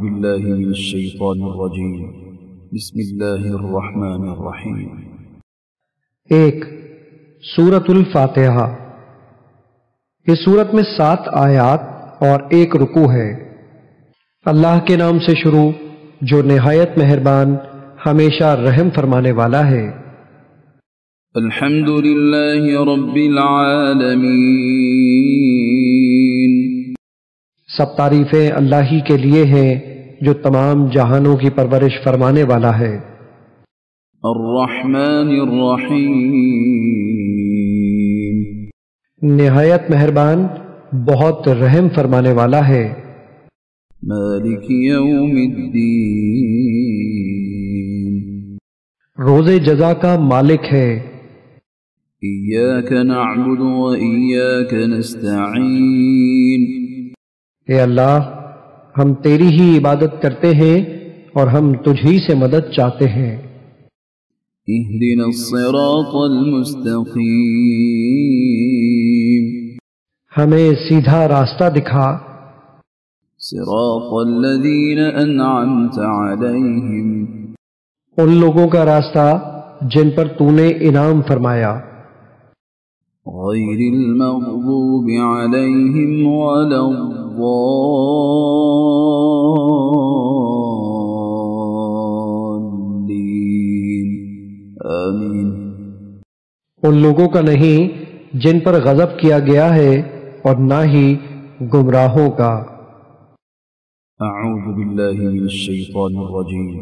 بالله من الشيطان الرجيم بسم الله الرحمن الرحيم۔ ایک سورۃ الفاتحہ۔ اس سورت میں 7 آیات اور 1 رکوع ہے۔ اللہ کے نام سے شروع جو نہایت مہربان ہمیشہ رحم فرمانے والا ہے۔ الحمد للہ رب العالمین، سب تعریفیں اللہ ہی کے لیے ہیں جو تمام جہانوں کی پرورش فرمانے والا ہے۔ الرحمن الرحیم، نہایت مہربان بہت رحم فرمانے والا ہے۔ مالک یوم الدین، روز جزا کا مالک ہے۔ ایاک نعبد و ایاک نستعین، اے اللہ ہم تیری ہی عبادت کرتے ہیں اور ہم تجھ ہی سے مدد چاہتے ہیں۔ اہدنا الصراط المستقیم، ہمیں سیدھا راستہ دکھا۔ صراط الذین انعمت علیہم، ان لوگوں کا راستہ جن پر تو نے انعام فرمایا۔ غیر المغضوب علیہم ولا الضالین، آمین۔ ان لوگوں کا نہیں جن پر غضب کیا گیا ہے اور نہ ہی گمراہوں کا۔ اعوذ باللہ من الشیطان الرجیم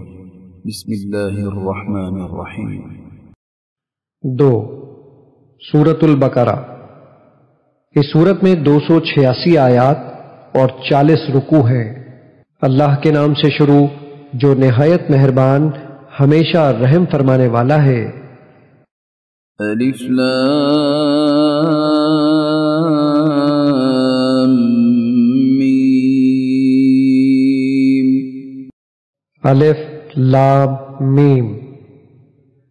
بسم اللہ الرحمن الرحیم۔ 2 سورۃ البقرہ۔ اس سورت میں 286 آیات اور 40 رکوع ہیں۔ اللہ کے نام سے شروع جو نہایت مہربان ہمیشہ رحم فرمانے والا ہے۔ الف لام میم، الف لام میم۔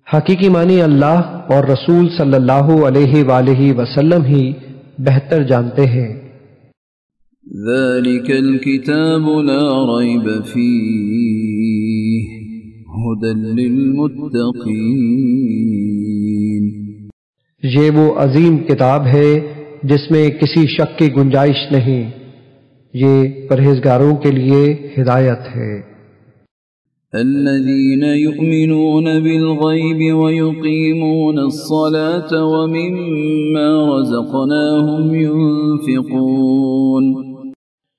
حقیقی معنی اللہ اور رسول صلی اللہ علیہ وآلہ وسلم ہی بہتر جانتے ہیں۔ ذلك الكتاب لا ريب فيه هدى للمتقين، یہ وہ عظیم کتاب ہے جس میں کسی شک کی گنجائش نہیں، یہ پرہیزگاروں کے لیے ہدایت ہے۔ الذين يؤمنون بالغيب ويقيمون الصلاة ومما رزقناهم ينفقون،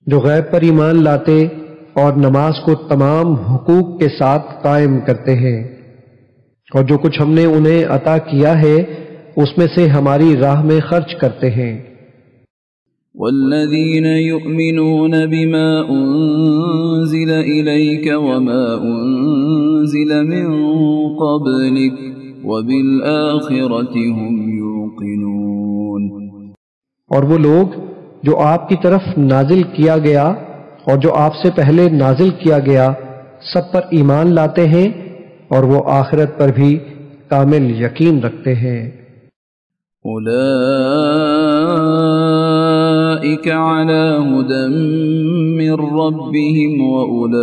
جو غیب پر ایمان لاتے اور نماز کو تمام حقوق کے ساتھ قائم کرتے ہیں، اور جو کچھ ہم نے انہیں عطا کیا ہے اس میں سے ہماری راہ میں خرچ کرتے ہیں۔ والذين يؤمنون بما أنزل إليك وما أنزل من قبلك وبالآخرة هم يوقنون، اور وہ لوگ جو آپ کی طرف نازل کیا گیا اور جو آپ سے پہلے نازل کیا گیا سب پر ایمان لاتے ہیں اور وہ آخرت پر بھی کامل یقین رکھتے ہیں۔ أولئك على هدى من ربهم وأولئك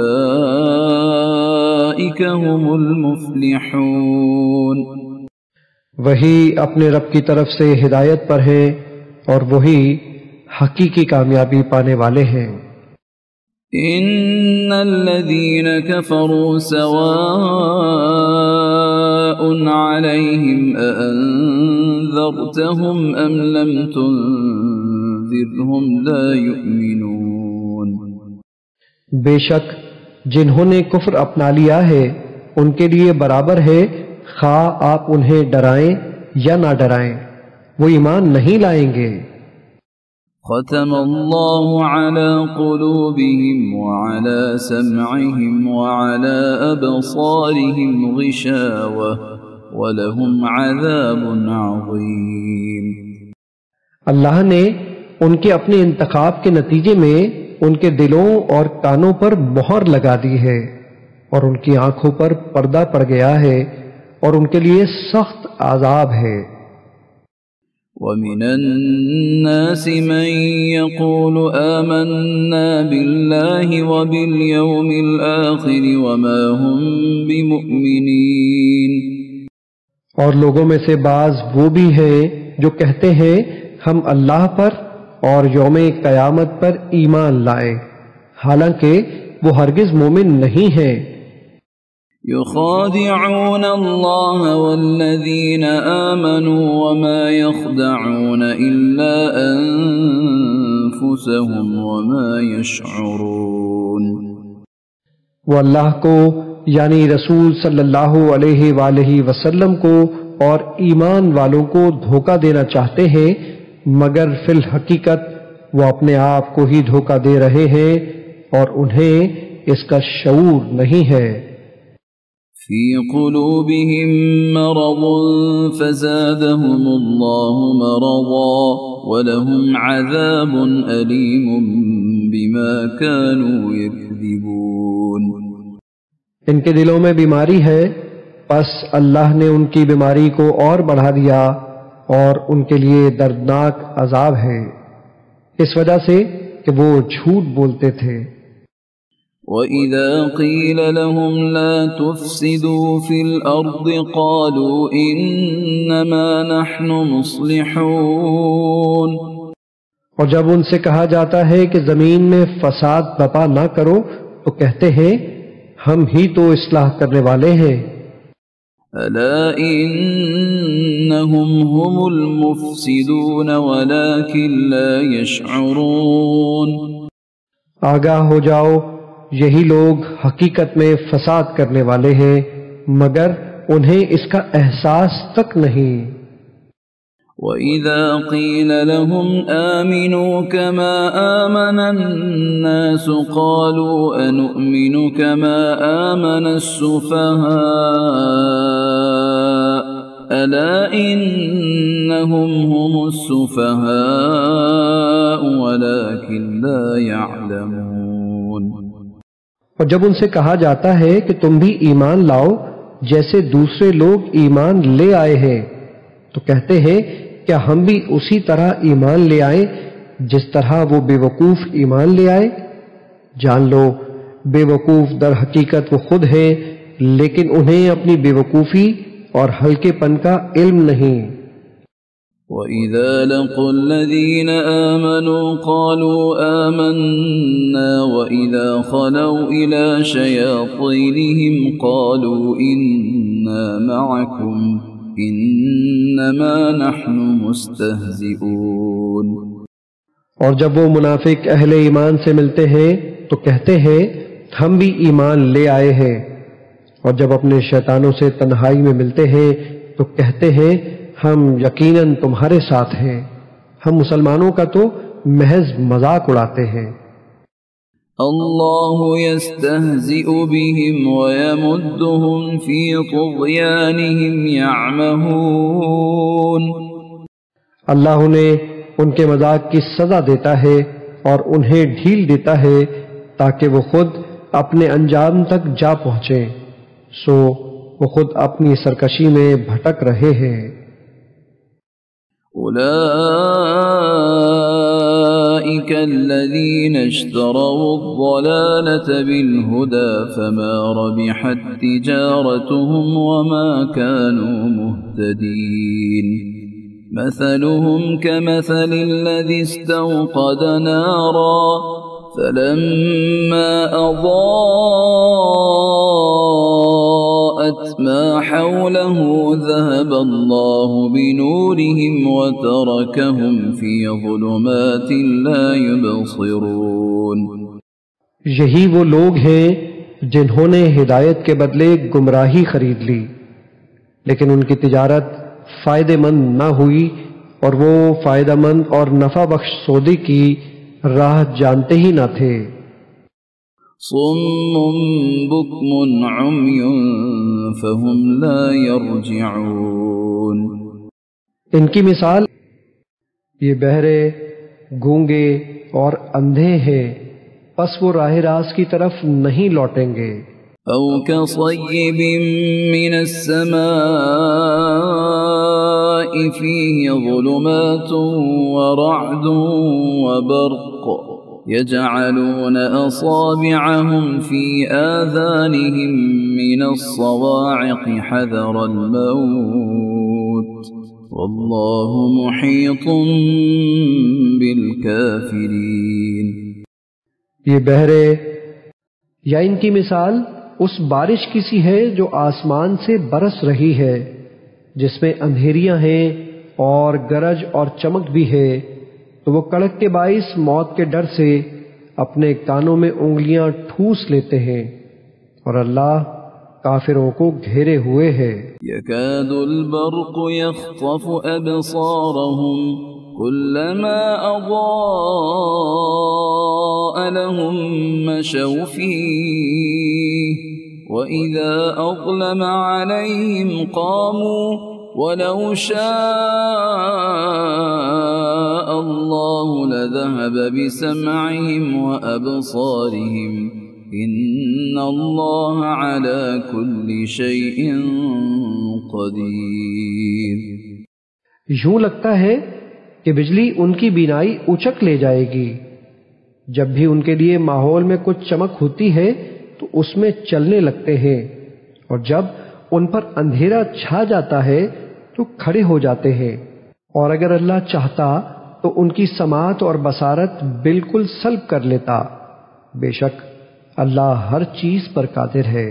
هم المفلحون، وہی اپنے رب کی طرف سے ہدایت پر ہیں اور وہی حقیقی کامیابی پانے والے ہیں۔ ان الذين كفروا سواء عليهم أأنذرتهم أم لم تنذرهم لا يؤمنون، بے شک جنہوں نے کفر اپنا لیا ہے ان کے لیے برابر ہے خواہ آپ انہیں ڈرائیں یا نہ ڈرائیں، وہ ایمان نہیں لائیں گے۔ ختم اللہ على قلوبهم وعلى سمعهم وعلى أبصارهم غشاوة وَلَهُمْ عَذَابٌ عَظِيمٌ، اللہ نے ان کے اپنے انتخاب کے نتیجے میں ان کے دلوں اور کانوں پر مہر لگا دی ہے اور ان کی آنکھوں پر پردہ پڑ گیا ہے اور ان کے لیے سخت عذاب ہے۔ ومن الناس من يقول آمنا بالله وباليوم الآخر وما هم بمؤمنين، اور لوگوں میں سے بعض وہ بھی ہیں جو کہتے ہیں ہم اللہ پر اور یوم قیامت پر ایمان لائے، حالانکہ وہ ہرگز مومن نہیں ہیں۔ يخادعون الله والذين آمنوا وما يخدعون إلا أنفسهم وما يشعرون۔ وہ اللہ کو یعنی رسول صلی اللہ علیہ وآلہ وسلم کو اور ایمان والوں کو دھوکہ دینا چاہتے ہیں، مگر فی الحقیقت وہ اپنے آپ کو ہی دھوکہ دے رہے ہیں اور انہیں اس کا شعور نہیں ہے۔ في قلوبهم مرض فزادهم الله مرضا ولهم عذاب أليم بما كانوا يكذبون۔ ان کے دلوں میں بیماری ہے، پس اللہ نے ان کی بیماری کو اور بڑھا دیا اور ان کے لیے دردناک عذاب ہے، اس وجہ سے کہ وہ جھوٹ بولتے تھے۔ وَإِذَا قِيلَ لَهُمْ لَا تُفْسِدُوا فِي الْأَرْضِ قَالُوا إِنَّمَا نَحْنُ مُصْلِحُونَ، اور جب ان سے کہا جاتا ہے کہ زمین میں فساد برپا نہ کرو تو کہتے ہیں ہم ہی تو اصلاح کرنے والے ہیں۔ أَلَا إِنَّهُمْ هُمُ الْمُفْسِدُونَ وَلَكِنْ لَا يَشْعُرُونَ، آگاہ ہو جاؤ، یہی لوگ حقیقت میں فساد کرنے والے ہیں مگر انہیں اس کا احساس تک نہیں۔ وَإِذَا قِيلَ لَهُمْ آمِنُوا كَمَا آمَنَ النَّاسُ قَالُوا أَنُؤْمِنُ كَمَا آمَنَ السُّفَهَاءُ أَلَا إِنَّهُمْ هُمُ السُّفَهَاءُ وَلَكِنْ لَا يَعْلَمُونَ۔ اور جب ان سے کہا جاتا ہے کہ تم بھی ایمان لاؤ جیسے دوسرے لوگ ایمان لے آئے ہیں تو کہتے ہیں کیا ہم بھی اسی طرح ایمان لے آئیں جس طرح وہ بے وقوف ایمان لے آئے؟ جان لو بے وقوف در حقیقت وہ خود ہیں، لیکن انہیں اپنی بے وقوفی اور ہلکے پن کا علم نہیں۔ وَإِذَا لَقُوا الَّذِينَ آمَنُوا قَالُوا آمَنَّا وَإِذَا خَلَوْا إِلَى شَيَاطِينِهِمْ قَالُوا إِنَّا مَعَكُمْ إِنَّمَا نَحْنُ مُسْتَهْزِئُونَ۔ اور جب وہ منافق اہل ایمان سے ملتے ہیں تو کہتے ہیں ہم بھی ایمان لے آئے ہیں، اور جب اپنے شیطانوں سے تنہائی میں ملتے ہیں تو کہتے ہیں ہم یقیناً تمہارے ساتھ ہیں، ہم مسلمانوں کا تو محض مذاق اڑاتے ہیں۔ اللہ یستہزئ بہم ویمدہم فی طغیانہم یعمہون۔ اللہ انہیں ان کے مذاق کی سزا دیتا ہے اور انہیں ڈھیل دیتا ہے تاکہ وہ خود اپنے انجام تک جا پہنچیں، سو وہ خود اپنی سرکشی میں بھٹک رہے ہیں۔ أولئك الذين اشتروا الضلالة بالهدى فما ربحت تجارتهم وما كانوا مهتدين مثلهم كمثل الذي استوقد نارا فلما أضاءت ما حوله ذهب الله بنورهم وتركهم في ظلمات لا يبصرون۔ یہی وہ لوگ ہیں جنہوں نے ہدایت کے بدلے گمراہی خرید لی، لیکن ان کی تجارت فائدہ مند نہ ہوئی اور وہ فائدہ مند اور نفع بخش سودے کی راہ جانتے ہی نہ تھے۔ صم بکم عمی فهم لا يرجعون۔ ان کی مثال یہ بہرے، گونگے اور اندھے ہیں، پس وہ راہ راست کی طرف نہیں لوٹیں گے۔ او كصيب من السماء السماء فيه ظلمات ورعد وبرق يجعلون أصابعهم في آذانهم من الصواعق حذر الموت والله محيط بالكافرين۔ یہ بہرے یا ان کی مثال اس بارش کی سی ہے جو آسمان سے برس رہی ہے، جس میں اندھیریاں ہیں اور گرج اور چمک بھی ہے، تو وہ کڑک کے باعث موت کے ڈر سے اپنے کانوں میں انگلیاں ٹھوس لیتے ہیں، اور اللہ کافروں کو گھیرے ہوئے ہے۔ يكاد البرق يخطف أبصارهم كلما أضاء لهم مشوا فيه وإذا أظلم عليهم قاموا ولو شاء الله لذهب بسمعهم وأبصارهم إن الله على كل شيء قدير۔ یوں لگتا ہے کہ بجلی ان کی بینائی اچک لے جائے گی، جب بھی ان کے لیے ماحول میں کچھ چمک ہوتی ہے تو اس میں چلنے لگتے ہیں، اور جب ان پر اندھیرا چھا جاتا ہے تو کھڑے ہو جاتے ہیں، اور اگر اللہ چاہتا تو ان کی سماعت اور بصارت بالکل سلب کر لیتا، بے شک اللہ ہر چیز پر قادر ہے۔